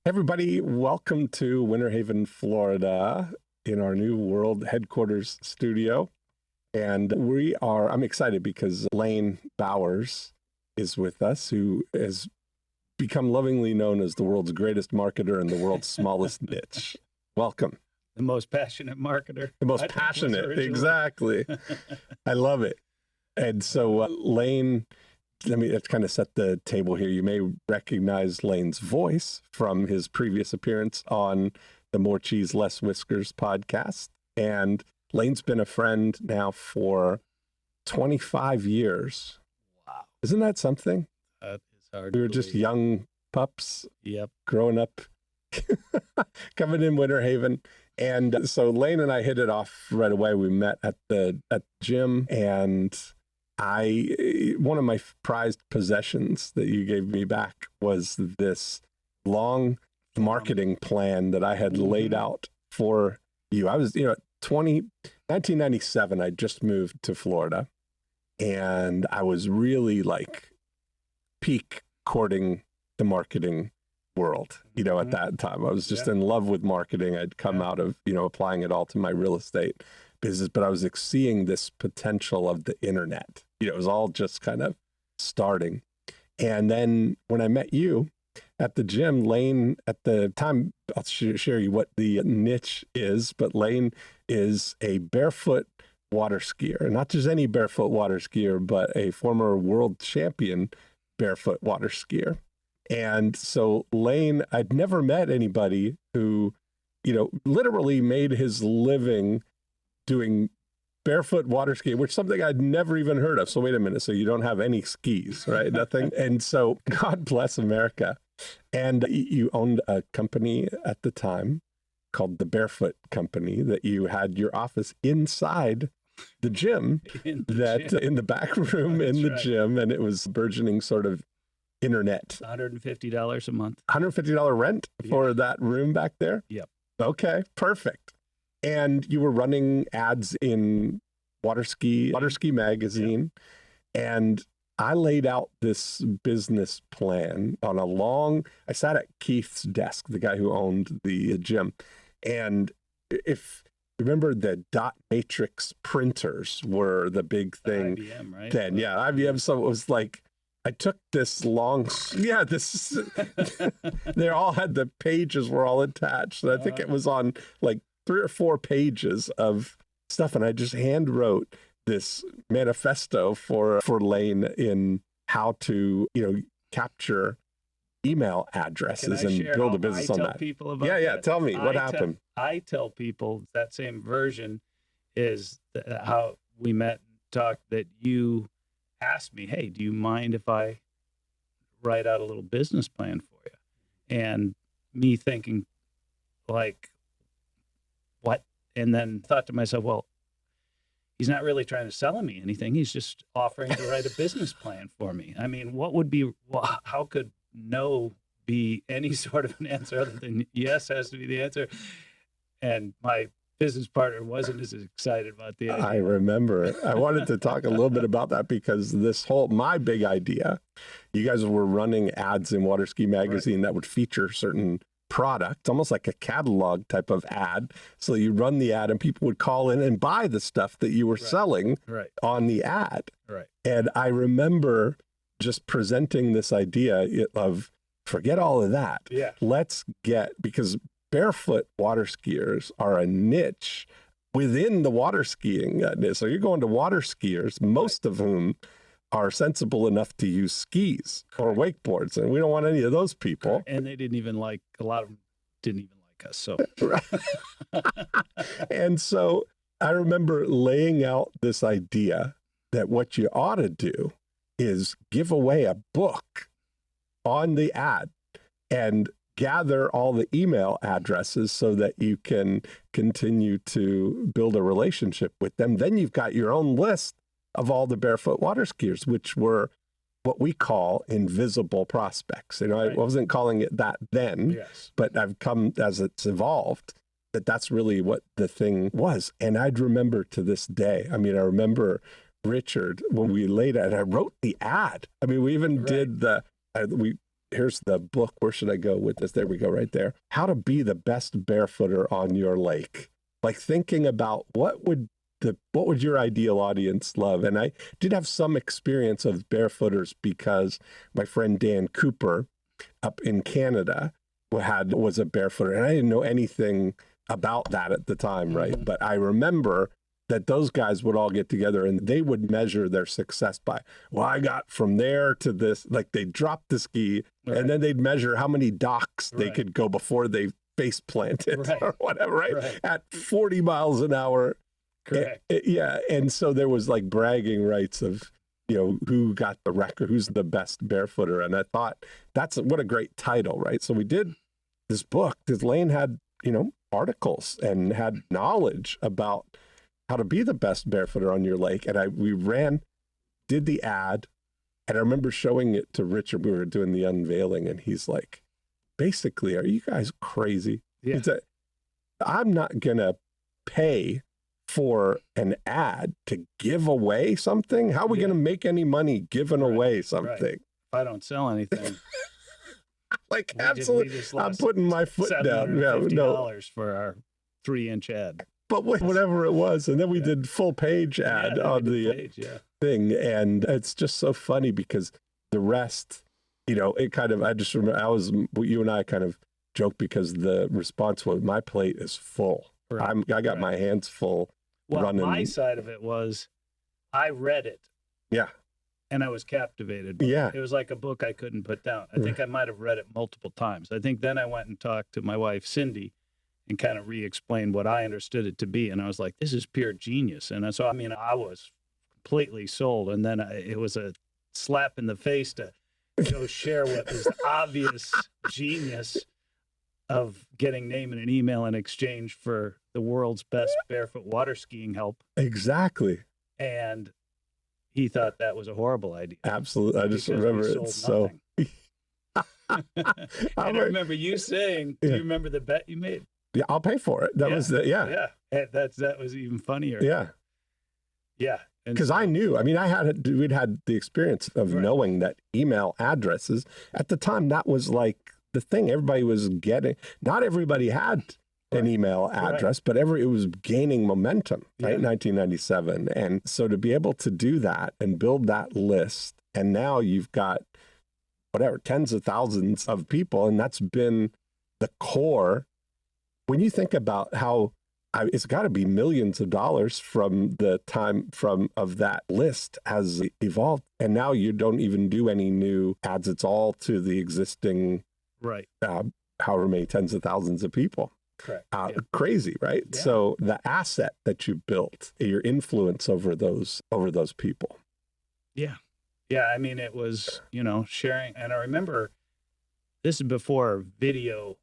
Everybody, welcome to Winter Haven, Florida, in our new world headquarters studio. And I'm excited because Lane Bowers is with us, who has become lovingly known as the world's greatest marketer and the world's smallest niche. Welcome. The most passionate marketer. The most passionate, exactly. I love it. And so Lane, let's kind of set the table here. You may recognize Lane's voice from his previous appearance on the More Cheese Less Whiskers podcast. And Lane's been a friend now for 25 years. Wow. Isn't that something? That is hard. We were just young pups. Yep. Growing up, coming in Winter Haven. And so Lane and I hit it off right away. We met at the gym, and one of my prized possessions that you gave me back was this long marketing plan that I had laid out for you. I was, 1997, I just moved to Florida, and I was really like peak courting the marketing world, at that time. I was just in love with marketing. I'd come out of, applying it all to my real estate business, but I was seeing this potential of the internet. It was all just kind of starting. And then when I met you at the gym, Lane, at the time, I'll share you what the niche is, but Lane is a barefoot water skier, not just any barefoot water skier, but a former world champion barefoot water skier. And so Lane, I'd never met anybody who, literally made his living doing barefoot water skiing, which is something I'd never even heard of. So wait a minute. So you don't have any skis, right? Nothing. And so God bless America. And you owned a company at the time called the Barefoot Company that you had your office inside the gym, in the back room in the gym. And it was burgeoning sort of internet. $150 a month. $150 rent for that room back there? Yep. Okay, perfect. And you were running ads in Water Ski magazine. Yep. And I laid out this business plan on I sat at Keith's desk, the guy who owned the gym. And if you remember, the dot matrix printers were the big thing. IBM, right? Then, yeah, IBM. So it was like, I took this they all had, the pages were all attached. And I think it was on like 3 or 4 pages of stuff. And I just hand wrote this manifesto for Lane in how to, capture email addresses and build a business on that. Tell me what happened. I tell people that same version is how we met and talked, that you asked me, hey, do you mind if I write out a little business plan for you? And me thinking like, what? And then thought to myself, well, he's not really trying to sell me anything. He's just offering to write a business plan for me. I mean, how could no be any sort of an answer other than yes has to be the answer? And my business partner wasn't as excited about the idea. I remember. I wanted to talk a little bit about that because my big idea, you guys were running ads in Water Ski magazine that would feature certain product, almost like a catalog type of ad. So you run the ad and people would call in and buy the stuff that you were selling on the ad. Right. And I remember just presenting this idea of forget all of that. Yeah. Because barefoot water skiers are a niche within the water skiing niche. So you're going to water skiers, most of whom are sensible enough to use skis or wakeboards, and we don't want any of those people. And a lot of them didn't even like us. So, And so I remember laying out this idea that what you ought to do is give away a book on the ad and gather all the email addresses so that you can continue to build a relationship with them. Then you've got your own list of all the barefoot water skiers, which were what we call invisible prospects. I wasn't calling it that then, but I've come, as it's evolved, that's really what the thing was. And I'd remember to this day, I remember Richard, when we laid it, I wrote the ad. We even did we here's the book. Where should I go with this? There we go, right there. How to be the best barefooter on your lake. Like thinking about what would your ideal audience love? And I did have some experience of barefooters because my friend Dan Cooper up in Canada was a barefooter, and I didn't know anything about that at the time, right? Mm-hmm. But I remember that those guys would all get together and they would measure their success by, well, I got from there to this, like they dropped the ski and then they'd measure how many docks they could go before they face planted or whatever, right? At 40 miles an hour. Correct. Yeah. And so there was like bragging rights of, who got the record, who's the best barefooter. And I thought what a great title, right? So we did this book because Lane had, articles and had knowledge about how to be the best barefooter on your lake. And we did the ad, and I remember showing it to Richard. We were doing the unveiling, and he's like, basically, are you guys crazy? Yeah. He said, I'm not going to pay for an ad to give away something. How are we going to make any money giving away something? Right. If I don't sell anything. Like, absolutely. I'm putting my foot down. Yeah, $750 for our 3-inch ad. But whatever it was. And then we did full page ad on the thing. And it's just so funny because the rest, it kind of, I just remember you and I kind of joked because the response was, my plate is full. Right. I got my hands full running. My side of it was, I read it. Yeah. And I was captivated by it. It was like a book I couldn't put down. I think I might have read it multiple times. I think then I went and talked to my wife, Cindy, and kind of re-explained what I understood it to be. And I was like, this is pure genius. And so, I was completely sold. And then it was a slap in the face to go share what is the obvious genius of getting name in an email in exchange for the world's best barefoot water skiing help. Exactly. And he thought that was a horrible idea. Absolutely. I just remember it so. And I remember you saying, do you remember the bet you made? Yeah, I'll pay for it. That was Yeah. That was even funnier. Yeah. Yeah. Because I knew, we'd had the experience of knowing that email addresses at the time, that was like the thing everybody was getting. Not everybody had an email address, but it was gaining momentum, right? 1997. And so to be able to do that and build that list, and now you've got tens of thousands of people, and that's been the core. When you think about how it's got to be millions of dollars from the time of that list has evolved, and now you don't even do any new ads. It's all to the existing, however many tens of thousands of people. Correct. Crazy, right? Yeah. So the asset that you built, your influence over those people. Yeah. Yeah. It was, sharing. And I remember this is before video.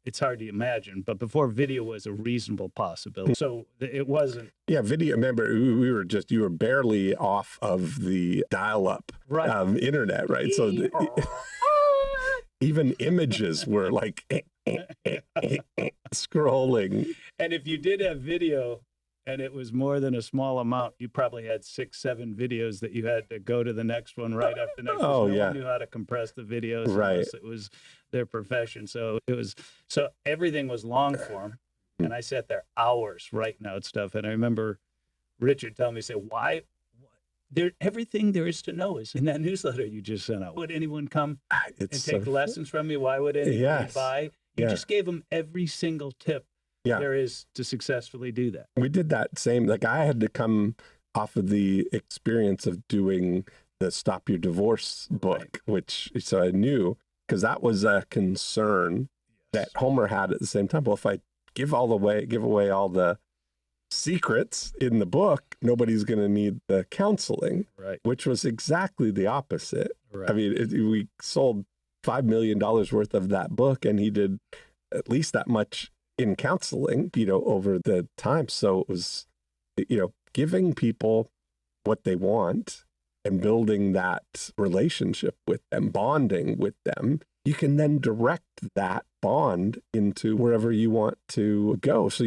It's hard to imagine, but before video was a reasonable possibility. So it wasn't. Yeah. Video. Remember, you were barely off of the dial-up internet, right? So even images were like scrolling. And if you did have video and it was more than a small amount, you probably had 6-7 videos that you had to go to the next one right after the next one. No one knew how to compress the videos. Unless it was their profession. So everything was long form. And I sat there hours writing out stuff. And I remember Richard telling me, why? Everything there is to know is in that newsletter you just sent out. Would anyone come and take lessons from you? Why would anyone buy? You just gave them every single tip there is to successfully do that. We did that same, like I had to come off of the experience of doing the Stop Your Divorce book, so I knew, because that was a concern that Homer had at the same time. Well, if I give away all the secrets in the book, nobody's going to need the counseling, which was exactly the opposite. We sold $5 million worth of that book, and he did at least that much in counseling, over the time. So it was, giving people what they want and building that relationship with them, bonding with them. You can then direct that bond into wherever you want to go. So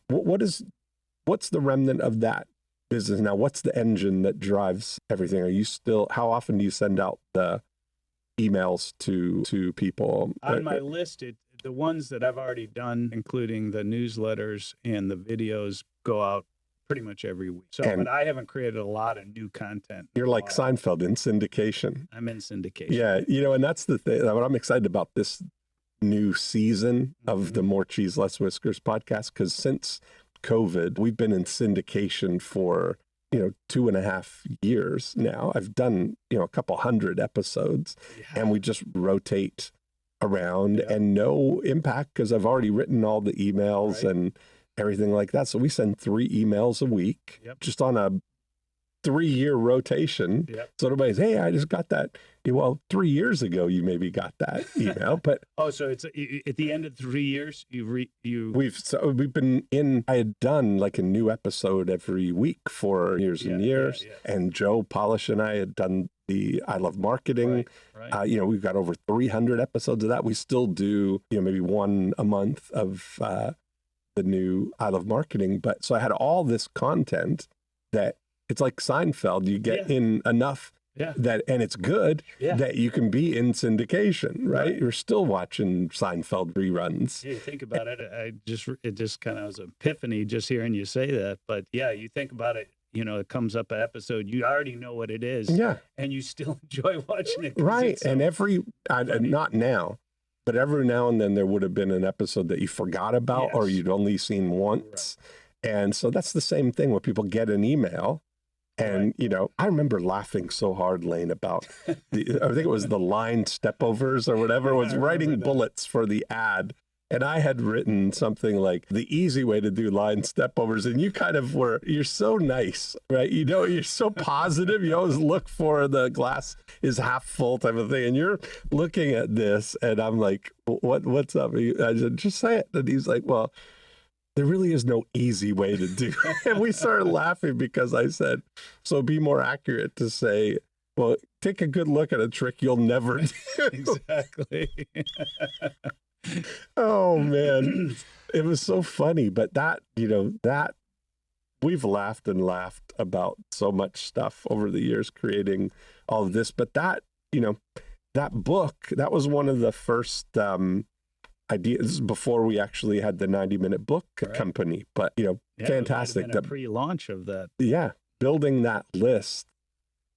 what's the remnant of that business now? What's the engine that drives everything? How often do you send out the emails to people. On my list, the ones that I've already done, including the newsletters and the videos, go out pretty much every week. So, but I haven't created a lot of new content. You're like Seinfeld in syndication. I'm in syndication. Yeah, and that's the thing. What I'm excited about this new season of the More Cheese Less Whiskers podcast, because since COVID, we've been in syndication for 2.5 years now. I've done a couple hundred episodes, and we just rotate around and no impact because I've already written all the emails and everything like that. So we send 3 emails a week just on a 3-year rotation. So everybody's, hey, I just got that. Well, 3 years ago, you maybe got that email, but so it's at the end of 3 years, we've been in. I had done like a new episode every week for years and years, and Joe Polish and I had done the I Love Marketing. We've got over 300 episodes of that. We still do maybe one a month of the new I Love Marketing, but so I had all this content that it's like Seinfeld. You get in enough that, and it's good that you can be in syndication, right? You're still watching Seinfeld reruns. Yeah, you think about it. It just kind of was an epiphany just hearing you say that. But yeah, you think about it. It comes up an episode, you already know what it is. Yeah, and you still enjoy watching it. Right, and not now. But every now and then there would have been an episode that you forgot about or you'd only seen once. And so that's the same thing when people get an email. And, I remember laughing so hard, Lane, about I think it was the line stepovers or whatever, was writing bullets for the ad. And I had written something like the easy way to do line stepovers. And you kind of you're so nice, right? You're so positive. You always look for the glass is half full type of thing. And you're looking at this and I'm like, what's up? I said, just say it. And he's like, well, there really is no easy way to do it. And we started laughing because I said, so be more accurate to say, well, take a good look at a trick you'll never do. Exactly. Oh man, it was so funny. But that we've laughed and laughed about so much stuff over the years creating all of this. But that book, that was one of the first ideas before we actually had the 90-minute book company. But fantastic. It might have been a pre-launch of that. Yeah, building that list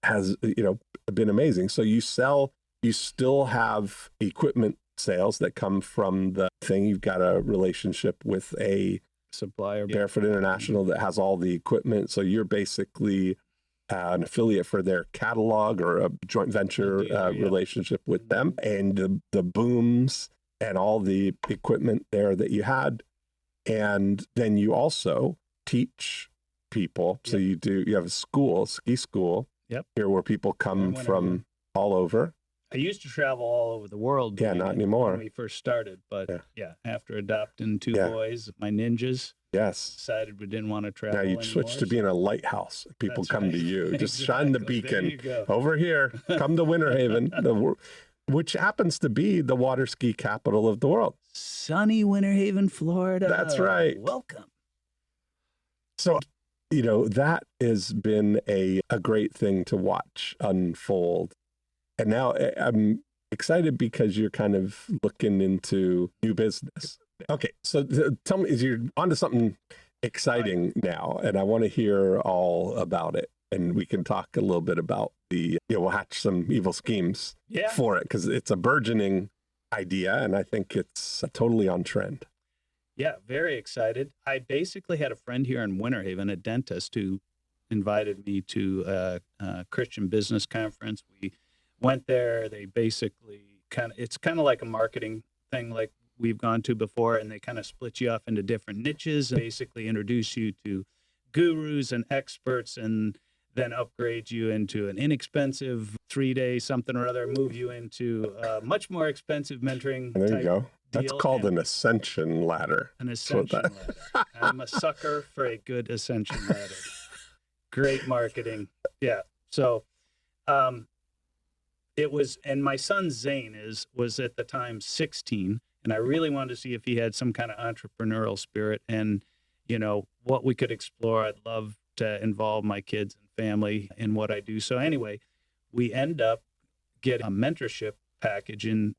has been amazing. So you still have equipment sales that come from the thing. You've got a relationship with a supplier, Barefoot International, that has all the equipment. So you're basically an affiliate for their catalog or a joint venture relationship with them, and the booms and all the equipment there that you had. And then you also teach people. So you have a ski school here where people come from all over. I used to travel all over the world. Yeah, not anymore. When we first started, but after adopting 2 boys, my ninjas, decided we didn't want to travel now you anymore. switched to being a lighthouse. People come to you. Just shine the beacon. There you go. Over here. Come to Winter Haven, which happens to be the water ski capital of the world. Sunny Winter Haven, Florida. That's right. Welcome. So, that has been a great thing to watch unfold. And now I'm excited because you're kind of looking into new business. Okay, so tell me, you're onto something exciting now, and I want to hear all about it. And we can talk a little bit about we'll hatch some evil schemes for it, because it's a burgeoning idea, and I think it's totally on trend. Yeah, very excited. I basically had a friend here in Winter Haven, a dentist, who invited me to a Christian business conference. We went there. They basically it's kind of like a marketing thing like we've gone to before, and they kind of split you off into different niches and basically introduce you to gurus and experts, and then upgrade you into an inexpensive 3-day something or other, move you into a much more expensive mentoring. There you go. That's deal. called an ascension ladder. An ascension ladder. I'm a sucker for a good ascension ladder. Great marketing. Yeah. So it was, and my son Zane was at the time 16, and I really wanted to see if he had some kind of entrepreneurial spirit and, what we could explore. I'd love to involve my kids and family in what I do. So anyway, we end up getting a mentorship package in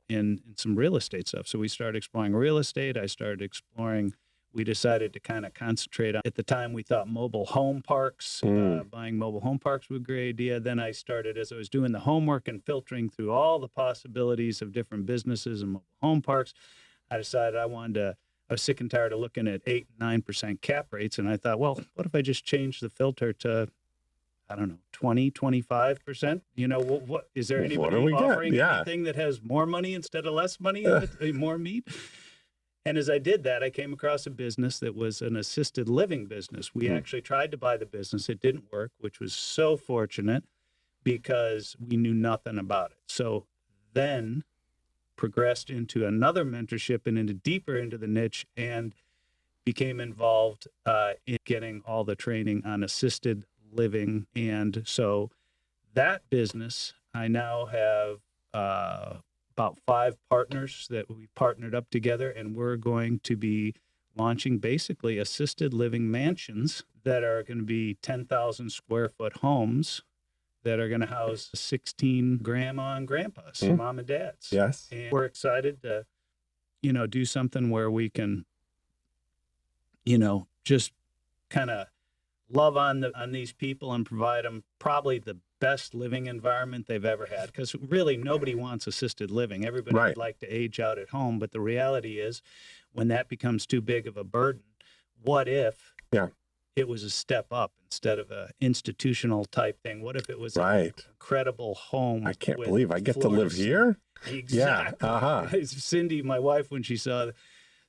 some real estate stuff. So we started exploring real estate. I started exploring. We decided to kind of concentrate on, at the time we thought mobile home parks, buying mobile home parks was a great idea. Then I started, as I was doing the homework and filtering through all the possibilities of different businesses and mobile home parks, I decided I was sick and tired of looking at 8, 9% cap rates. And I thought, well, what if I just change the filter to, I don't know, 20, 25%? You know, what is there anybody offering anything that has more money instead of less money, more meat? And as I did that, I came across a business that was an assisted living business. We actually tried to buy the business. It didn't work, which was so fortunate because we knew nothing about it. So then progressed into another mentorship and deeper into the niche and became involved in getting all the training on assisted living. And so that business, I now have about 5 partners that we partnered up together, and we're going to be launching basically assisted living mansions that are going to be 10,000 square foot homes that are going to house 16 grandma and grandpas, mom and dads. Yes. And we're excited to, do something where we can, just kind of love on these people and provide them probably the best living environment they've ever had. Because really nobody wants assisted living. Everybody would like to age out at home. But the reality is when that becomes too big of a burden, what if it was a step up instead of a institutional type thing? What if it was an incredible home? I can't believe I get to live here. Exactly. Yeah. Cindy, my wife, when she saw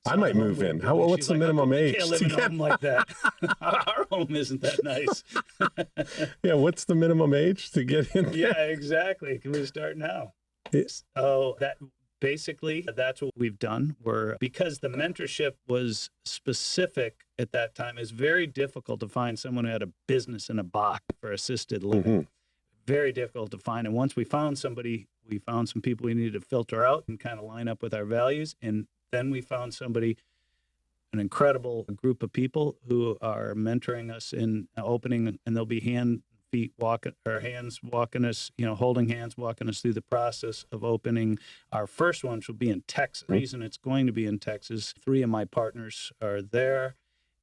I might move in. What's the minimum age? Can't live in a home like that. Our home isn't that nice. Yeah, what's the minimum age to get in? Yeah, exactly. Can we start now? That's what we've done. Because the mentorship was specific at that time, it's very difficult to find someone who had a business in a box for assisted living. Very difficult to find. And once we found somebody, we found some people we needed to filter out and kind of line up with our values. And then we found an incredible group of people who are mentoring us in opening, and they'll be hands walking us, holding hands, walking us through the process of opening our first one, which will be in Texas. The reason it's going to be in Texas, 3 of my partners are there.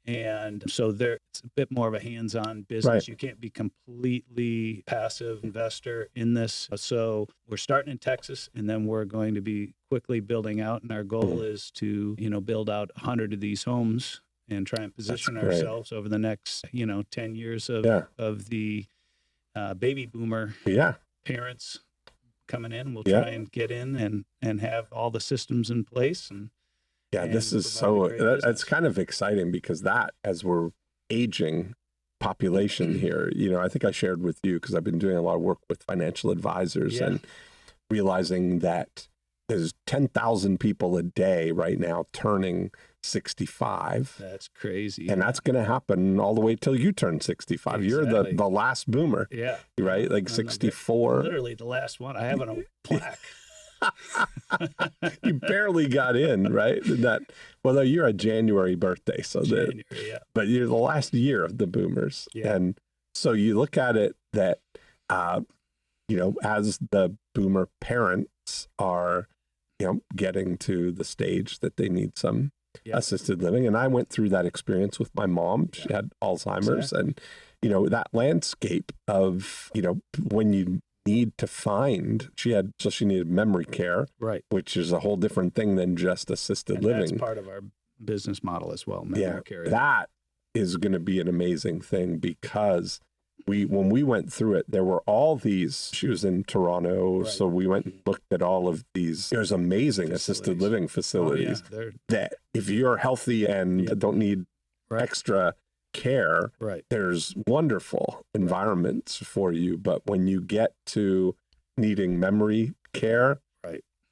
And so it's a bit more of a hands-on business. You can't be completely passive investor in this. So we're starting in Texas, and then we're going to be quickly building out. And our goal is to, build out 100 of these homes and try and position ourselves over the next, 10 years of the baby boomer parents coming in. We'll try and get in and have all the systems in place. And this is that's kind of exciting because as we're aging population here, I think I shared with you because I've been doing a lot of work with financial advisors and realizing that there's 10,000 people a day right now turning 65. That's crazy. And that's going to happen all the way till you turn 65. Exactly. You're the last boomer. Yeah. Right? Like 64. Literally the last one. I have a plaque. You barely got in, right? Well, you're a January birthday, so but you're the last year of the boomers, and so you look at it that, as the boomer parents are, getting to the stage that they need some assisted living, and I went through that experience with my mom. She had Alzheimer's, and that landscape of when you need to find, she needed memory care, which is a whole different thing than just assisted living. That's part of our business model as well. Memory care. That is going to be an amazing thing because when we went through it, there were all these, she was in Toronto, so we went and looked at all of these. There's amazing assisted living facilities that if you're healthy and don't need extra care, there's wonderful environments for you. But when you get to needing memory care,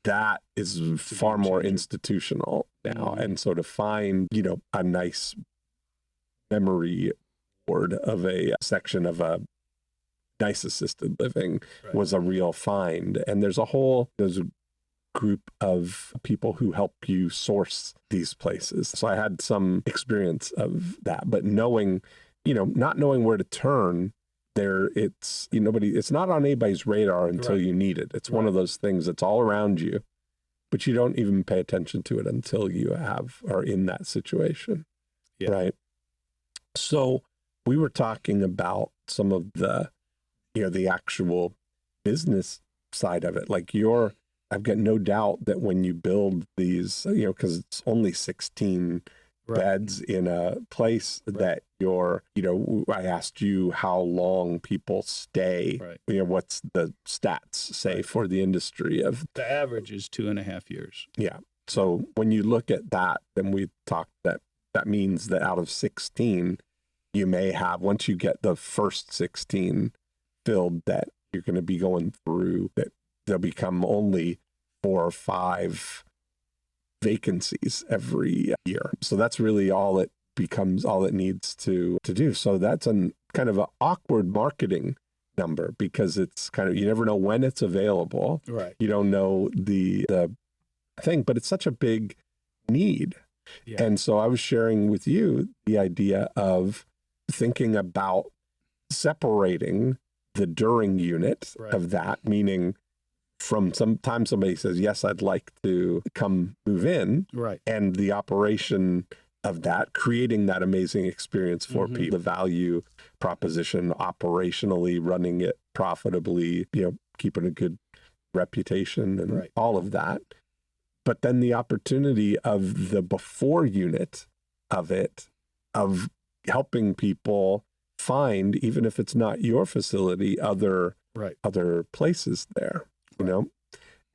that is far more institutional now. And so to find, a nice memory ward of a section of a nice assisted living was a real find. And there's a group of people who help you source these places. So I had some experience of that, but knowing, not knowing where to turn it's not on anybody's radar until you need it. It's one of those things that's all around you, but you don't even pay attention to it until you are in that situation. Yeah. Right. So we were talking about some of the, the actual business side of it. Like I've got no doubt that when you build these, because it's only 16 beds in a place that I asked you how long people stay, what's the stats say for the industry of the average is 2.5 years. Yeah. So when you look at that, then we talked that means that out of 16, you may have, once you get the first 16 filled, that you're going to be going through, that there'll become only 4 or 5 vacancies every year. So that's really all it needs to do. So that's kind of an awkward marketing number, because it's kind of, you never know when it's available. Right. You don't know the thing, but it's such a big need. Yeah. And so I was sharing with you the idea of thinking about separating the during unit of that, meaning from time somebody says, yes, I'd like to come move in, and the operation of that, creating that amazing experience for people, the value proposition, operationally running it profitably, keeping a good reputation and all of that. But then the opportunity of the before unit of it, of helping people find, even if it's not your facility, other places there,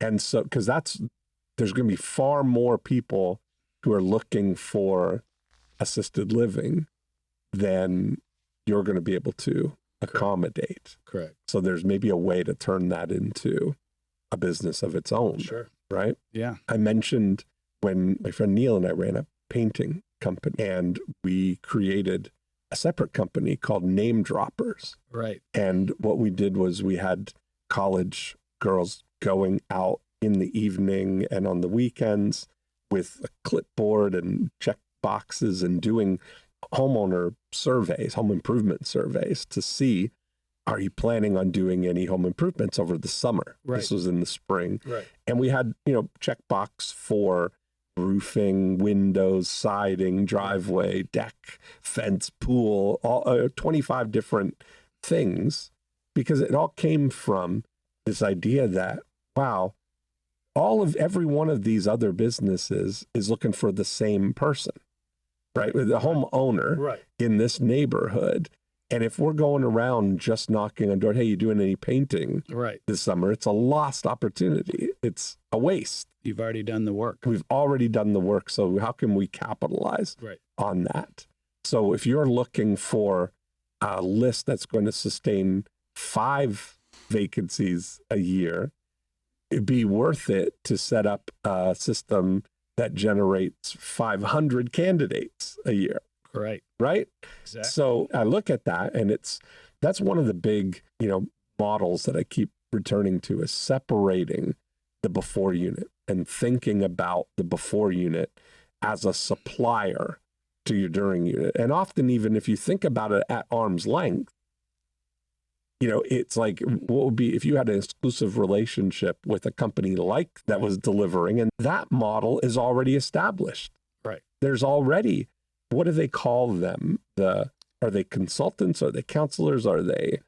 and so, because there's going to be far more people who are looking for assisted living than you're going to be able to accommodate. Correct. So there's maybe a way to turn that into a business of its own. Sure. Right? Yeah. I mentioned when my friend Neil and I ran a painting company, and we created a separate company called Name Droppers. Right. And what we did was we had college girls going out in the evening and on the weekends with a clipboard and check boxes and doing homeowner surveys, home improvement surveys, to see, are you planning on doing any home improvements over the summer? Right. This was in the spring. Right. And we had, check box for roofing, windows, siding, driveway, deck, fence, pool, all 25 different things, because it all came from this idea that, wow, every one of these other businesses is looking for the same person, right? The homeowner in this neighborhood. And if we're going around just knocking on door, hey, you doing any painting this summer? It's a lost opportunity. It's a waste. You've already done the work. We've already done the work. So how can we capitalize on that? So if you're looking for a list that's going to sustain 5 vacancies a year, it'd be worth it to set up a system that generates 500 candidates a year. Right? Exactly. So I look at that, and that's one of the big, models that I keep returning to, is separating the before unit and thinking about the before unit as a supplier to your during unit. And often, even if you think about it at arm's length, it's like, what would be if you had an exclusive relationship with a company like that was delivering, and that model is already established. Right. There's already, what do they call them? Are they consultants? Are they counselors? Are they?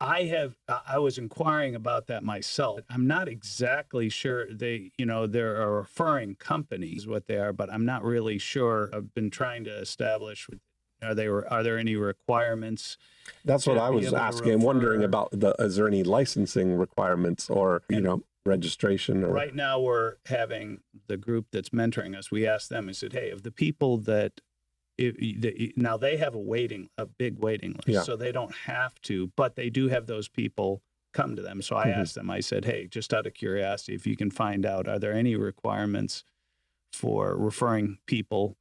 I was inquiring about that myself. I'm not exactly sure. They're a referring company is what they are, but I'm not really sure. I've been trying to establish, are there any requirements? That's what I was asking. I'm wondering about is there any licensing requirements or, registration? Or... Right now we're having the group that's mentoring us. We asked them, I said, hey, of the people that, now they have a big waiting list, so they don't have to, but they do have those people come to them. So I asked them, I said, hey, just out of curiosity, if you can find out, are there any requirements for referring people?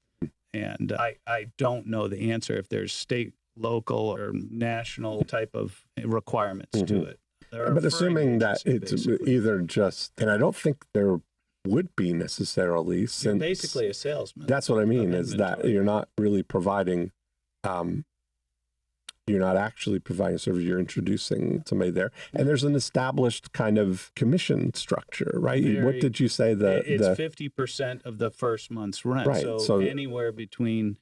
And I don't know the answer, if there's state, local, or national type of requirements to it. But assuming that it's basically either just, and I don't think there would be necessarily, since you're basically a salesman. That's what I mean, is that you're not really providing You're not actually providing service. You're introducing somebody there. And there's an established kind of commission structure, right? What did you say? It's 50% of the first month's rent. Right. So anywhere between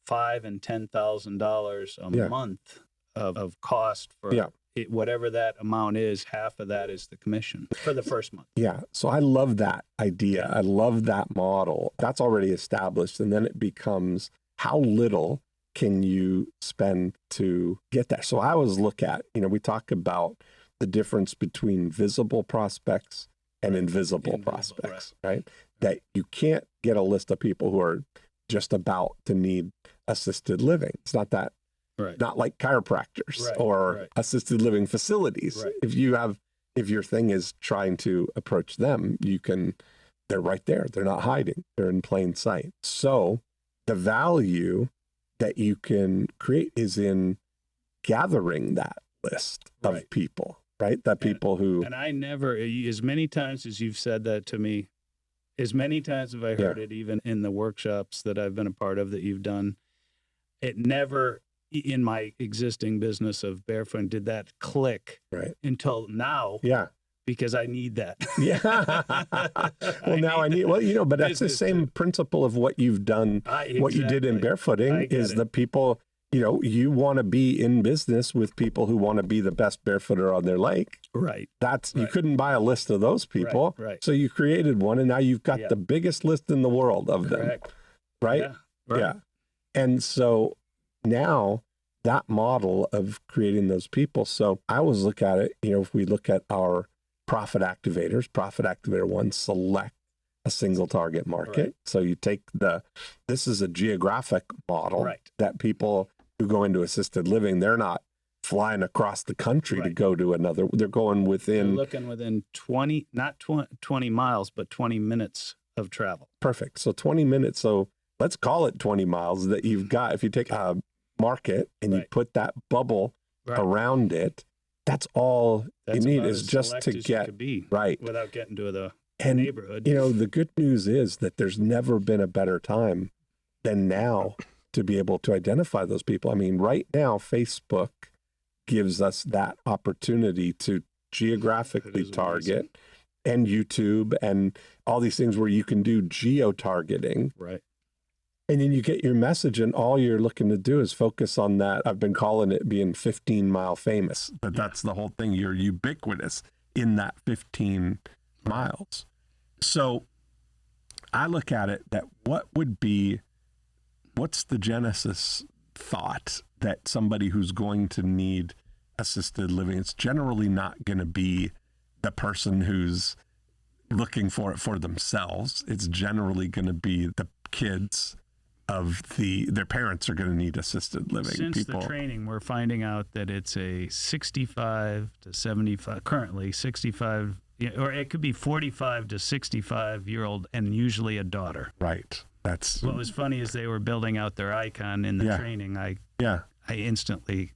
$5,000 and $10,000 a month of cost for it, whatever that amount is, half of that is the commission for the first month. Yeah. So I love that idea. I love that model. That's already established. And then it becomes how little can you spend to get that? So I always look at, we talk about the difference between visible prospects and invisible prospects, right? That you can't get a list of people who are just about to need assisted living. It's not that, not like chiropractors or assisted living facilities. If your thing is trying to approach them, they're right there. They're not hiding. They're in plain sight. So the value that you can create is in gathering that list of people, right? That people who... And I never, as many times as you've said that to me, as many times have I heard it, even in the workshops that I've been a part of that you've done, it never, in my existing business of barefoot, did that click until now. Yeah. Because I need that. But that's the same principle of what you've done, what you did in barefooting is the people, you want to be in business with people who want to be the best barefooter on their lake. Right. You couldn't buy a list of those people. Right. So you created one and now you've got the biggest list in the world of them. Correct. Right? Yeah. And so now that model of creating those people. So I always look at it, if we look at our profit activators, profit activator one, select a single target market. So you take this is a geographic model that people who go into assisted living, they're not flying across the country to go to another. They're going within. They're looking within 20, not 20 miles, but 20 minutes of travel. Perfect. So 20 minutes. So let's call it 20 miles that you've got. If you take a market and you put that bubble around it, that's all you need is just to get without getting to the neighborhood. The good news is that there's never been a better time than now to be able to identify those people. I mean, right now, Facebook gives us that opportunity to geographically target, and YouTube and all these things where you can do geo-targeting. Right. And then you get your message and all you're looking to do is focus on that. I've been calling it being 15-mile famous, but that's the whole thing. You're ubiquitous in that 15 miles. So I look at it that what's the genesis thought that somebody who's going to need assisted living, it's generally not going to be the person who's looking for it for themselves. It's generally going to be the kids of their parents are going to need assisted living. Since the training, we're finding out that it's a 65 to 75, currently 65, or it could be 45 to 65-year-old and usually a daughter. Right. That's what was funny is they were building out their icon in the training. I instantly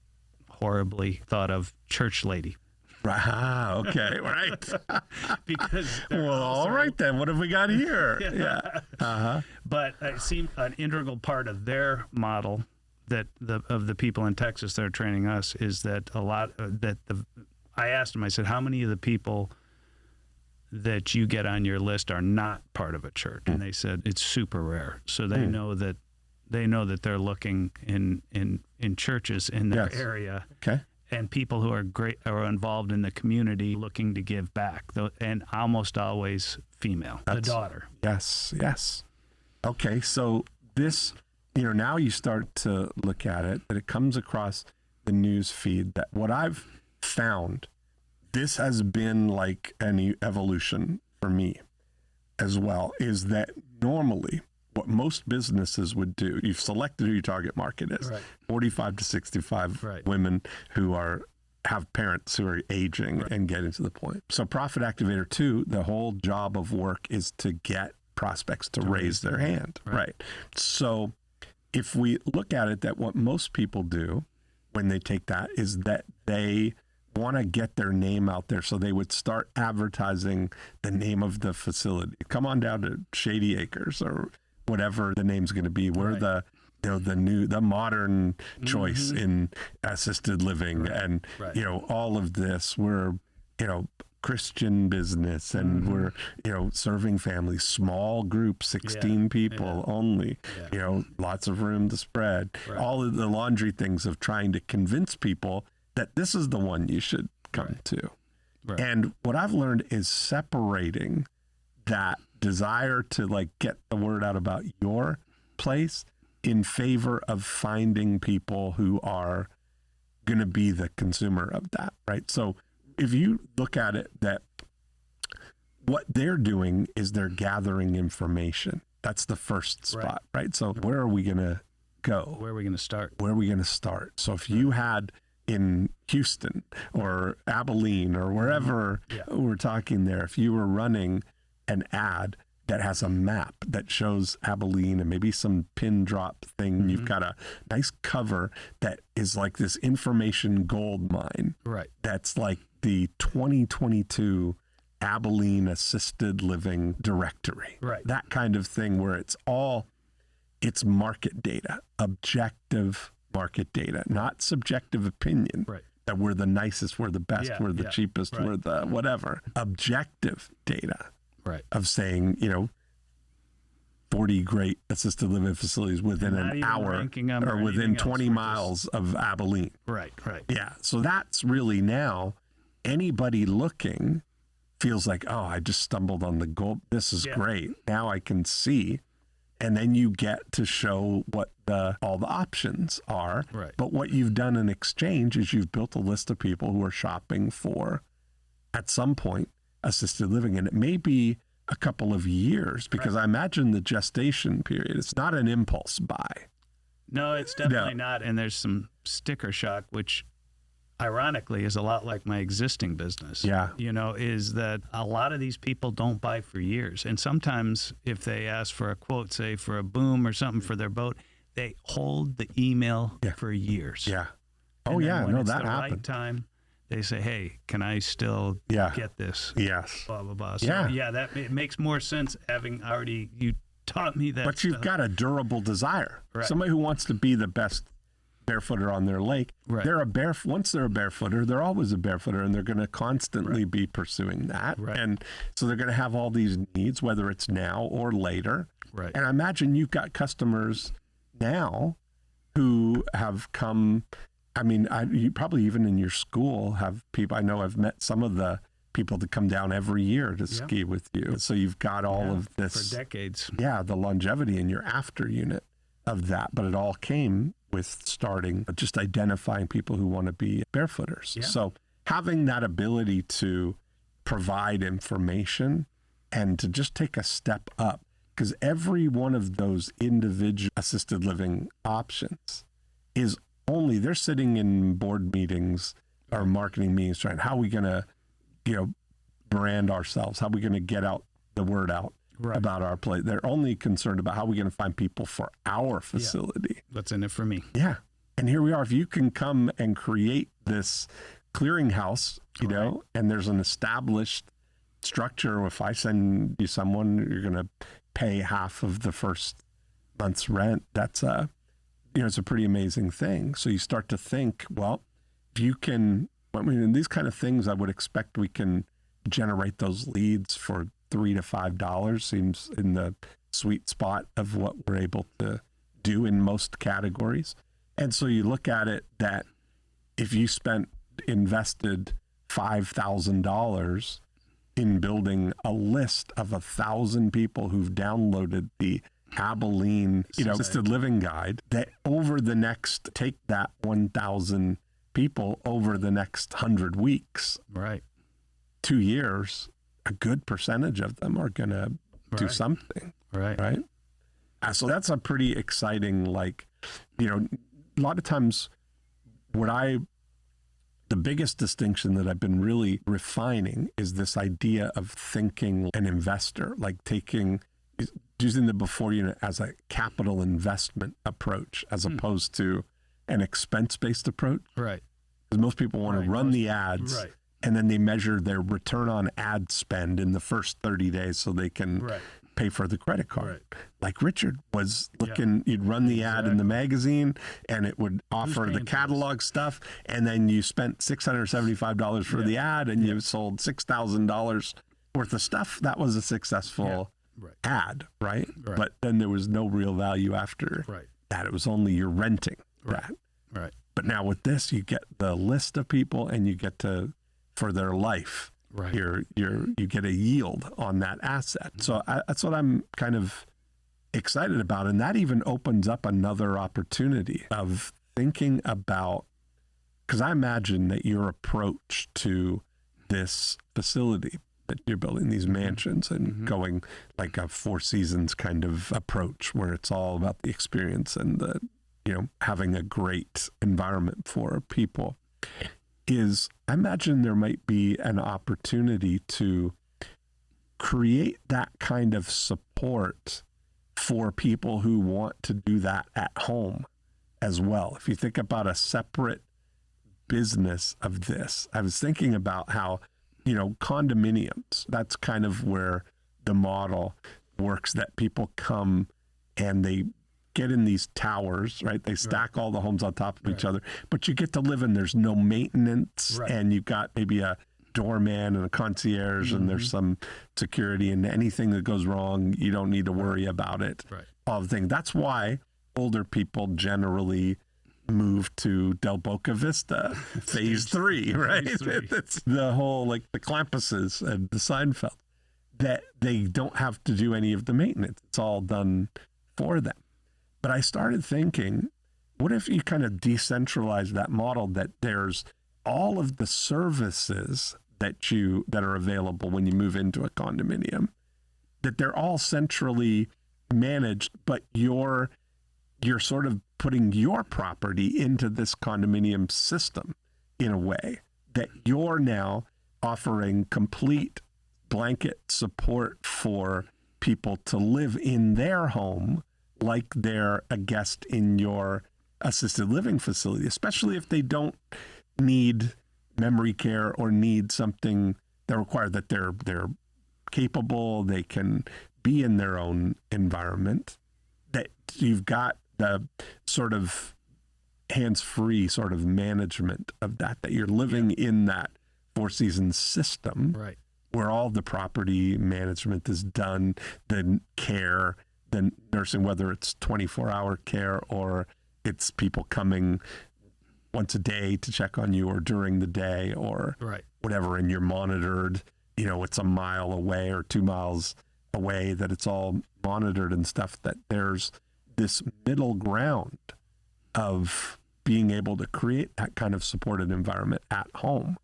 horribly thought of church lady. Okay, right. Because all right then. What have we got here? But it seemed an integral part of their model that of the people in Texas that are training us is that I asked them. I said, how many of the people that you get on your list are not part of a church? And they said it's super rare. So they know that they're looking in churches in their area. Okay. And people who are involved in the community looking to give back, and almost always female, the daughter. Yes. Okay, so this, now you start to look at it, that it comes across the news feed that what I've found, this has been like an evolution for me as well, is that normally what most businesses would do, you've selected who your target market is, 45 to 65 women who have parents who are aging and getting to the point. So Profit Activator 2, the whole job of work is to get prospects to raise their hand. Right. So if we look at it, that what most people do when they take that is that they want to get their name out there. So they would start advertising the name of the facility. Come on down to Shady Acres or whatever the name's going to be. We're the the modern choice in assisted living, and all of this. We're Christian business, and we're serving families, small groups, 16 people only, lots of room to spread, all of the laundry things of trying to convince people that this is the one you should come to. And what I've learned is separating that desire to get the word out about your place in favor of finding people who are going to be the consumer of that, right? So if you look at it, that what they're doing is they're gathering information. That's the first spot, right? So where are we going to go? Where are we going to start? Where are we going to start? So if you had in Houston or Abilene or wherever we're talking there, if you were running an ad that has a map that shows Abilene and maybe some pin drop thing, you've got a nice cover that is like this information gold mine. Right. That's like the 2022 Abilene assisted living directory. Right. That kind of thing where it's market data, objective market data, not subjective opinion. Right. That we're the nicest, we're the best, we're the cheapest, we're the whatever. Objective data. Right. Of saying, 40 great assisted living facilities within an hour or within 20 miles of Abilene. Right. Yeah. So that's really now anybody looking feels like, oh, I just stumbled on the gold. This is great. Now I can see. And then you get to show what all the options are. Right. But what you've done in exchange is you've built a list of people who are shopping for, at some point, assisted living. And it may be a couple of years, because I imagine the gestation period, it's not an impulse buy. No, it's definitely not. And there's some sticker shock, which ironically is a lot like my existing business. Yeah. Is that a lot of these people don't buy for years. And sometimes if they ask for a quote, say for a boom or something for their boat, they hold the email for years. Yeah. And that happened. happened. Time, they say, hey, can I still get this? Yes. Blah, blah, blah. So, it makes more sense having already, you taught me that. But you've got a durable desire. Right. Somebody who wants to be the best barefooter on their lake. Right. Once they're a barefooter, they're always a barefooter, and they're going to constantly be pursuing that. Right. And so they're going to have all these needs, whether it's now or later. Right. And I imagine you've got customers now who have come. I mean, you probably even in your school have people. I know I've met some of the people that come down every year to ski with you. So you've got all of this for decades. Yeah, the longevity in your after unit of that. But it all came with starting just identifying people who want to be barefooters. Yeah. So having that ability to provide information and to just take a step up, because every one of those individual assisted living options is they're sitting in board meetings or marketing meetings trying, how are we going to, brand ourselves? How are we going to get the word out about our place? They're only concerned about how are we going to find people for our facility. What's in it for me? Yeah. And here we are. If you can come and create this clearinghouse, and there's an established structure. If I send you someone, you're going to pay half of the first month's rent. That's it's a pretty amazing thing. So you start to think, well, if you can, in these kind of things, I would expect we can generate those leads for $3 to $5 seems in the sweet spot of what we're able to do in most categories. And so you look at it that if you invested $5,000 in building a list of 1,000 people who've downloaded the Abilene, assisted living guide, that over the next, take that 1,000 people over the next 100 weeks, 2 years, a good percentage of them are going to do something. Right. So that's a pretty exciting, a lot of times the biggest distinction that I've been really refining is this idea of thinking an investor, using the before unit as a capital investment approach as opposed to an expense-based approach. Right. Because most people want to run the ads and then they measure their return on ad spend in the first 30 days so they can pay for the credit card. Right. Like Richard was looking, you'd run the ad in the magazine and it would offer the catalog stuff. And then you spent $675 for the ad and you sold $6,000 worth of stuff. That was a successful ad, right? But then there was no real value after that. It was only you're renting that. Right. But now with this, you get the list of people and you get to, for their life, you get a yield on that asset. So that's what I'm kind of excited about. And that even opens up another opportunity of thinking about, because I imagine that your approach to this facility that you're building, these mansions and going like a Four Seasons kind of approach where it's all about the experience and the, having a great environment for people, is I imagine there might be an opportunity to create that kind of support for people who want to do that at home as well. If you think about a separate business of this, I was thinking about how, condominiums, that's kind of where the model works, that people come and they get in these towers, right? They stack all the homes on top of each other, but you get to live in, there's no maintenance and you've got maybe a doorman and a concierge and there's some security, and anything that goes wrong, you don't need to worry about it. All the things. That's why older people generally move to Del Boca Vista phase 3, right? It's the whole, like the Clampuses and the Seinfeld, that they don't have to do any of the maintenance. It's all done for them. But I started thinking, what if you kind of decentralize that model, that there's all of the services that are available when you move into a condominium, that they're all centrally managed, but you're sort of putting your property into this condominium system in a way that you're now offering complete blanket support for people to live in their home like they're a guest in your assisted living facility, especially if they don't need memory care or need something that requires that they're capable, they can be in their own environment, that you've got the sort of hands-free sort of management of that you're living in that Four Seasons system, where all the property management is done, the care, the nursing, whether it's 24-hour care or it's people coming once a day to check on you or during the day or whatever, and you're monitored, it's a mile away or 2 miles away, that it's all monitored and stuff, that there's this middle ground of being able to create that kind of supported environment at home.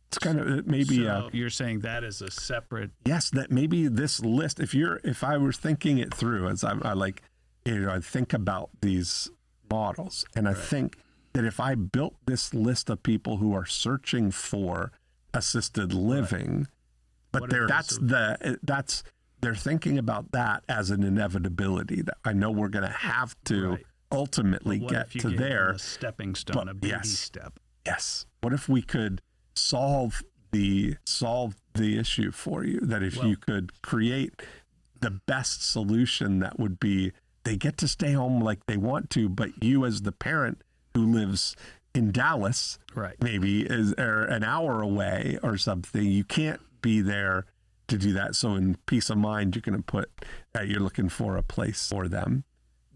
It's kind of maybe you're saying that is a separate. Yes, that maybe this list, if I was thinking it through, as I think about these models, and I think that if I built this list of people who are searching for assisted living, but they're thinking about that as an inevitability, that I know we're going to have to ultimately get to there. A stepping stone, a baby step. Yes. What if we could solve the issue for you, that if you could create the best solution, that would be they get to stay home like they want to, but you as the parent who lives in Dallas, maybe is an hour away or something, you can't be there to do that. So in peace of mind, you're going to put you're looking for a place for them,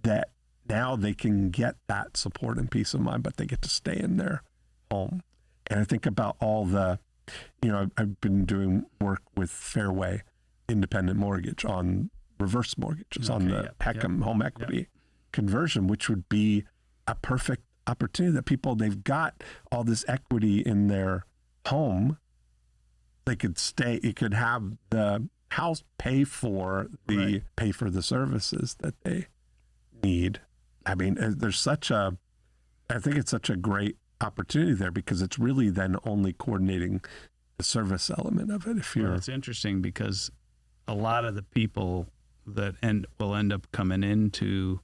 that now they can get that support and peace of mind, but they get to stay in their home. And I think about all the, I've been doing work with Fairway Independent Mortgage on reverse mortgages, on the HECM home equity conversion, which would be a perfect opportunity, that people, they've got all this equity in their home. They could stay, you could have the house pay for the services that they need. I mean, I think it's such a great opportunity there, because it's really then only coordinating the service element of it. It's interesting, because a lot of the people that will end up coming into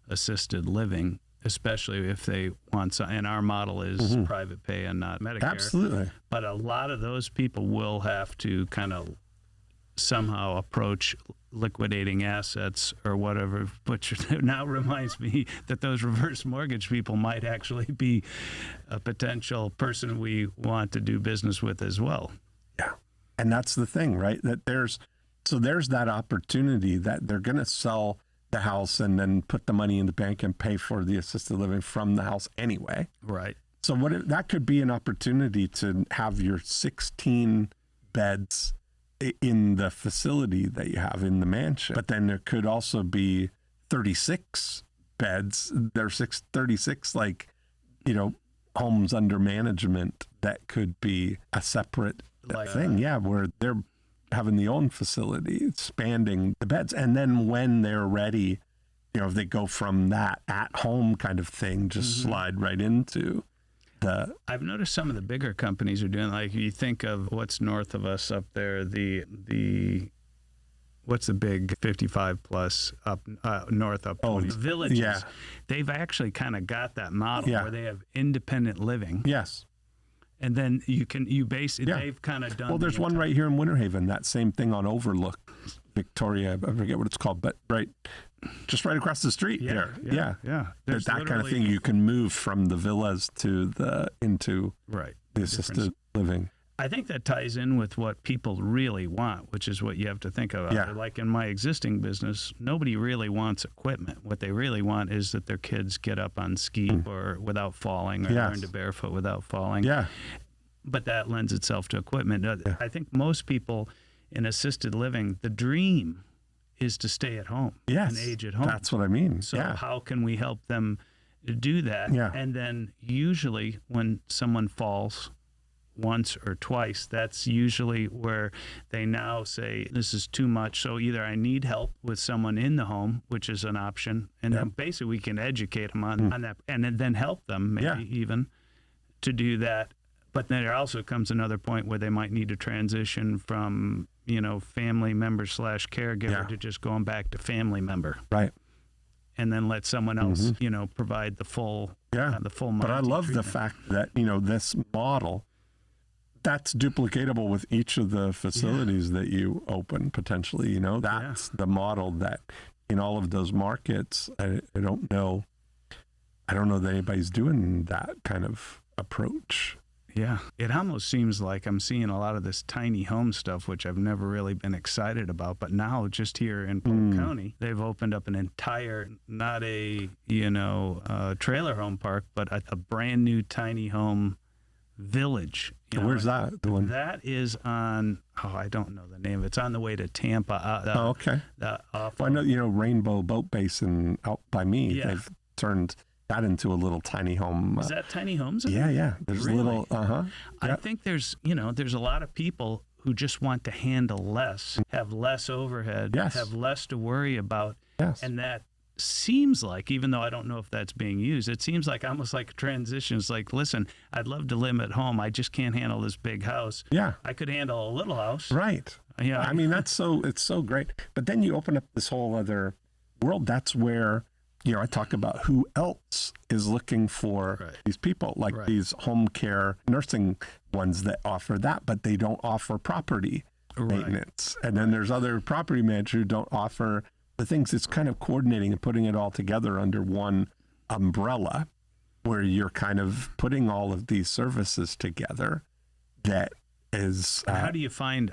assisted living, especially if they want some, and our model is private pay and not Medicare. Absolutely. But a lot of those people will have to kind of somehow approach liquidating assets or whatever, which now reminds me that those reverse mortgage people might actually be a potential person we want to do business with as well. Yeah. And that's the thing, right? That there's that opportunity that they're going to sell the house and then put the money in the bank and pay for the assisted living from the house anyway. Right. So that could be an opportunity to have your 16 beds in the facility that you have in the mansion. But then there could also be 36 beds. There's 36 homes under management that could be a separate thing. Yeah, where they're having the own facility, expanding the beds. And then when they're ready, if they go from that at home kind of thing, just slide right into I've noticed some of the bigger companies are doing, like you think of what's north of us up there, what's the big 55 plus up north up villages. Yeah. They've actually kind of got that model where they have independent living. Yes. And then they've kind of done. Well, there's one right here in Winter Haven, that same thing on Overlook, Victoria, I forget what it's called, but just right across the street here. Yeah. That kind of thing. You can move from the villas into the assisted living. I think that ties in with what people really want, which is what you have to think about. Yeah. Like in my existing business, nobody really wants equipment. What they really want is that their kids get up on ski or without falling, or learn to barefoot without falling. Yeah. But that lends itself to equipment. I think most people in assisted living, the dream is to stay at home and age at home. That's what I mean. So how can we help them do that? Yeah. And then usually when someone falls once or twice, that's usually where they now say, this is too much. So either I need help with someone in the home, which is an option, and then basically we can educate them on that, and then help them maybe even to do that. But then there also comes another point where they might need to transition from, family member / caregiver to just going back to family member. Right. And then let someone else, provide the full, the full. But I love the fact that, this model, that's duplicatable with each of the facilities that you open potentially. That's the model that in all of those markets. I don't know that anybody's doing that kind of approach. Yeah, it almost seems like I'm seeing a lot of this tiny home stuff, which I've never really been excited about. But now, just here in Polk County, they've opened up an entire, not a trailer home park, but a brand new tiny home village. Where's that? The one that is on? I don't know the name. It's on the way to Tampa. Okay. I know. Rainbow Boat Basin out by me. Yeah. They've turned that into a little tiny home. Is that tiny homes? Yeah. There's really? Little. I think there's a lot of people who just want to handle less, have less overhead, have less to worry about, and that seems like, even though I don't know if that's being used, it seems like almost like a transition. It's like, listen, I'd love to live at home. I just can't handle this big house. Yeah. I could handle a little house. Right. Yeah. I mean, it's so great. But then you open up this whole other world. That's where, I talk about who else is looking for these people, like these home care nursing ones that offer that, but they don't offer property maintenance. And then there's other property managers who don't offer the things. It's kind of coordinating and putting it all together under one umbrella, where you're kind of putting all of these services together. That is how do you find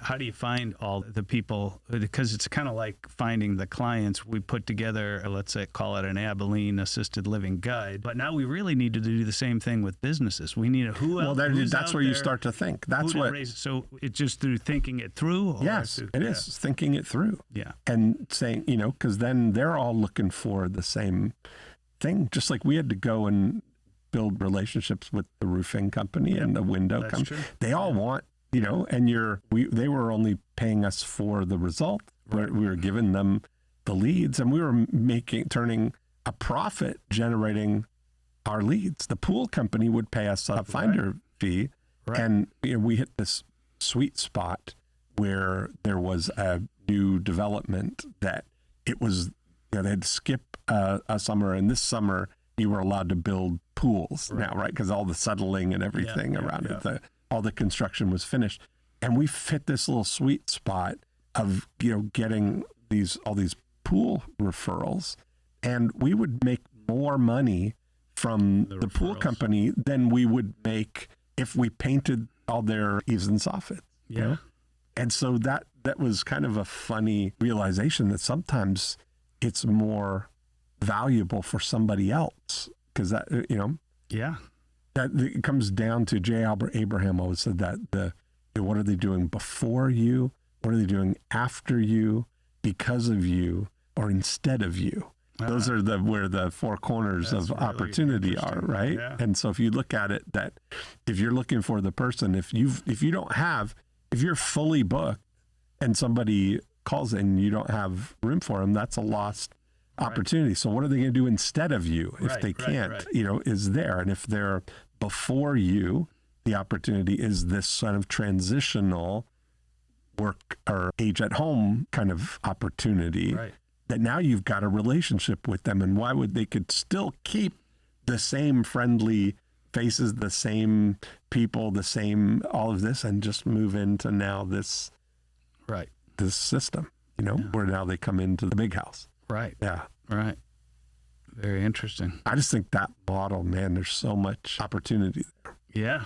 all the people? Because it's kind of like finding the clients. We put together, let's say, call it an Abilene assisted living guide, but now we really need to do the same thing with businesses. We need who else. Well, that's where you start to think. That's what. So it's just through thinking it through. Yes, it is thinking it through. Yeah, and saying, because then they're all looking for the same thing. Just like we had to go and build relationships with the roofing company and the window company. True. They all want. And they were only paying us for the result. Right. We were giving them the leads, and we were turning a profit generating our leads. The pool company would pay us a finder fee, and we hit this sweet spot where there was a new development that it was, they had to skip a summer, and this summer you were allowed to build pools now, right? Because all the settling and everything around it. All the construction was finished, and we fit this little sweet spot of, getting all these pool referrals, and we would make more money from the pool company than we would make if we painted all their eaves and soffits. Yeah. And so that was kind of a funny realization that sometimes it's more valuable for somebody else, because that, Yeah. that it comes down to J. Albert Abraham always said that what are they doing before you? What are they doing after you, because of you, or instead of you? Those are where the four corners of really opportunity are, right? Yeah. And so if you look at it, that if you're looking for the person, if you're fully booked and somebody calls and you don't have room for them, that's a lost opportunity. Right. So what are they going to do instead of you if they can't, is there? And if they're before you, the opportunity is this sort of transitional work or age at home kind of opportunity. Right. That now you've got a relationship with them, and why would they could still keep the same friendly faces, the same people, the same all of this, and just move into now this system, where now they come into the big house. Right. Yeah. Right. Very interesting. I just think that model, man, there's so much opportunity there. Yeah.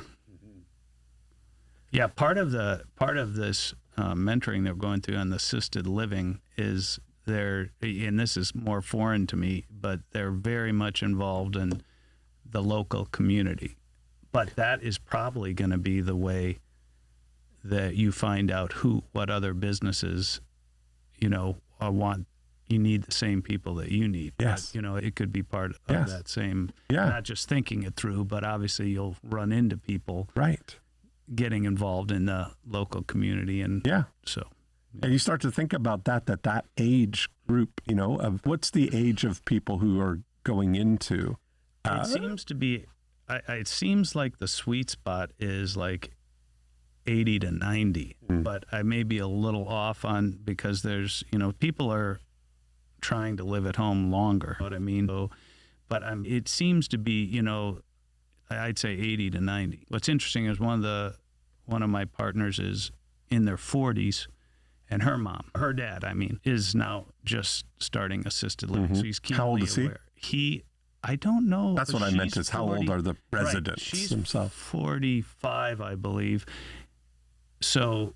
Yeah. Part of this mentoring they're going through on the assisted living is and this is more foreign to me, but they're very much involved in the local community. But that is probably going to be the way that you find out what other businesses, want. You need the same people that you need. Yes. But, it could be part of that same, not just thinking it through, but obviously you'll run into people getting involved in the local community. And so. And you start to think about that age group, of what's the age of people who are going into. It seems to be, it seems like the sweet spot is like 80 to 90, but I may be a little off on, because there's, people are trying to live at home longer. You know what I mean? So, but it seems to be, I'd say 80 to 90. What's interesting is one of my partners is in their 40s. And her dad, is now just starting assisted living. So he's keenly How old is aware. I don't know. That's what I meant is 40, how old are the residents she's themselves? 45, I believe. So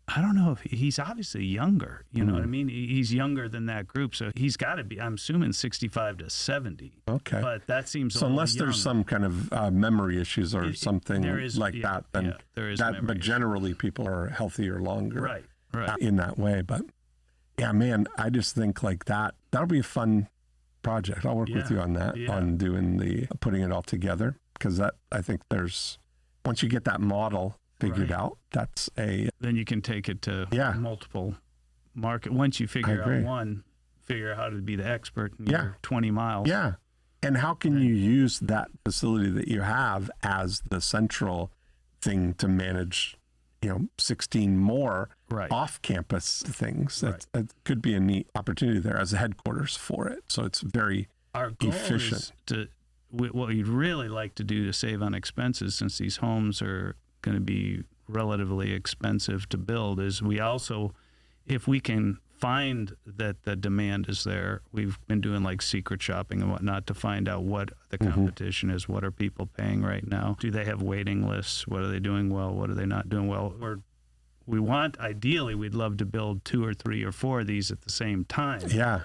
I don't know if he's obviously younger. You know what I mean? He's younger than that group. So he's got to be, I'm assuming 65 to 70. Okay. But that seems so unless there's some kind of memory issues or something that, then there is that, but generally people are healthier longer. Right. In that way. But yeah, man, I just think like that'll be a fun project. I'll work with you on that, on doing putting it all together, because that, I think once you get that model figured out, then you can take it to multiple market. Once you figure out one, figure out how to be the expert in your 20 miles. Yeah. And how can you use that facility that you have as the central thing to manage 16 more off-campus things. That could be a neat opportunity there as a headquarters for it. So it's very efficient. What we'd really like to do to save on expenses, since these homes are going to be relatively expensive to build, is we also, if we can find that the demand is there, we've been doing like secret shopping and whatnot to find out what the competition is. What are people paying right now? Do they have waiting lists? What are they doing well? What are they not doing well? Ideally, we'd love to build 2 or 3 or 4 of these at the same time. Yeah.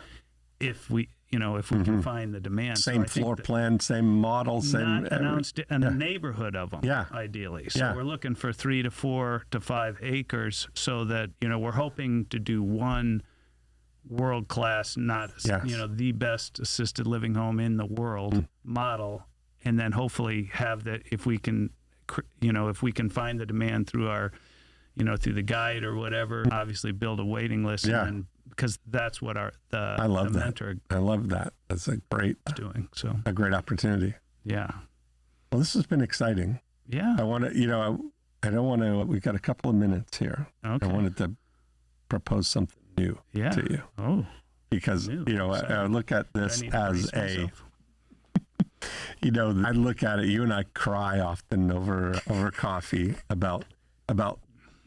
If we can find the demand. Same floor plan, same model, same. Not announced in a neighborhood of them, ideally. So we're looking for 3 to 4 to 5 acres, so that, we're hoping to do one world-class, the best assisted living home in the world model, and then hopefully have that, if we can find the demand through our, through the guide or whatever, obviously build a waiting list. And then, because that's what I love the that. mentor. I love that. That's a great opportunity. Yeah. Well, this has been exciting. Yeah. I want to, I don't want to, we've got a couple of minutes here. Okay. I wanted to propose something new to you. Oh. Because, I look at this as I look at it, you and I cry often over coffee about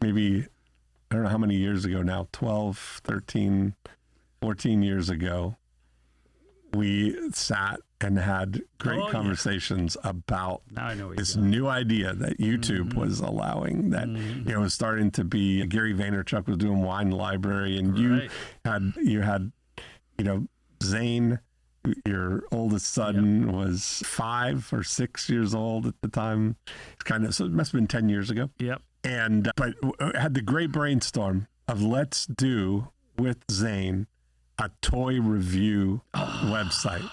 maybe I don't know how many years ago now, 12, 13, 14 years ago, we sat and had great conversations about Now I know what this you're doing. new idea that YouTube was allowing, that you know, was starting to be. Gary Vaynerchuk was doing Wine Library, and you had you know, Zane, your oldest son, was 5 or 6 years old at the time. It's kind of, so it must have been 10 years ago. Yep. And but had the great brainstorm of let's do with Zane a toy review website,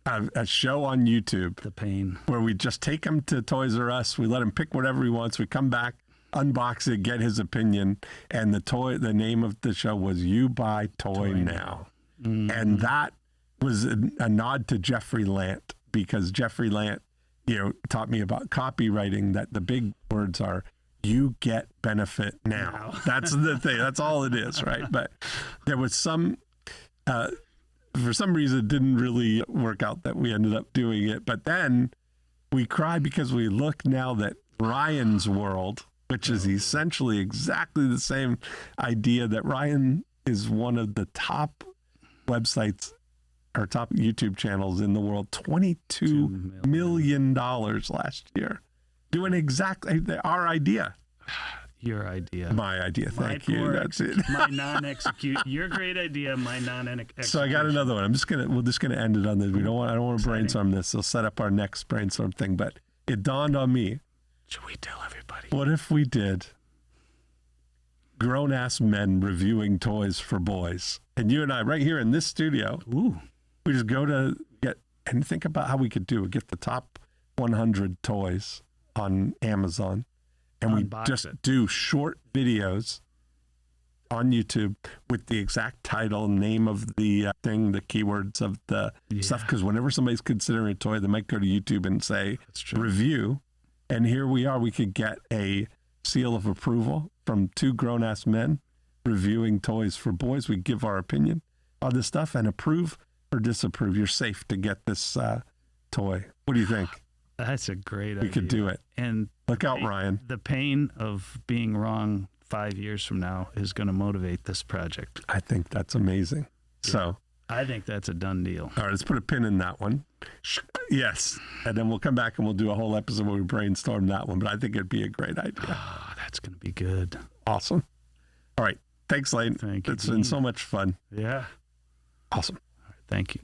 a show on YouTube. The pain. Where we just take him to Toys R Us, we let him pick whatever he wants, we come back, unbox it, get his opinion, and the name of the show was You Buy Toy Now. And that was a nod to Jeffrey Lant, because Jeffrey Lant, you know, taught me about copywriting, that the big words are you get benefit now. That's the thing. That's all it is, right? But there was some, for some reason, it didn't really work out that we ended up doing it. But then we cry because we look now that Ryan's World, which is essentially exactly the same idea, that Ryan is one of the top websites or top YouTube channels in the world, $22 million last year. Doing exactly our idea. Your idea. My idea. Thank you. That's it. My non-execute. Your great idea. My non-execute. So I got another one. We're just gonna end it on this. I don't want to brainstorm this. We'll set up our next brainstorm thing. But it dawned on me. Should we tell everybody? What if we did grown-ass men reviewing toys for boys? And you and I, right here in this studio, we just go to get and think about how we could get the top 100 toys on Amazon, and we just do short videos on YouTube with the exact title, name of the thing, the keywords of the stuff. Because whenever somebody's considering a toy, they might go to YouTube and say review, and here we are. We could get a seal of approval from 2 grown-ass men reviewing toys for boys. We give our opinion on this stuff and approve or disapprove. You're safe to get this toy. What do you think? That's a great idea. We could do it. And look out, Ryan. The pain of being wrong 5 years from now is going to motivate this project. I think that's amazing. Yeah. So I think that's a done deal. All right, let's put a pin in that one. Yes. And then we'll come back and we'll do a whole episode where we brainstorm that one. But I think it'd be a great idea. Oh, that's going to be good. Awesome. All right. Thanks, Lane. Thank you. It's been so much fun. Yeah. Awesome. All right, thank you.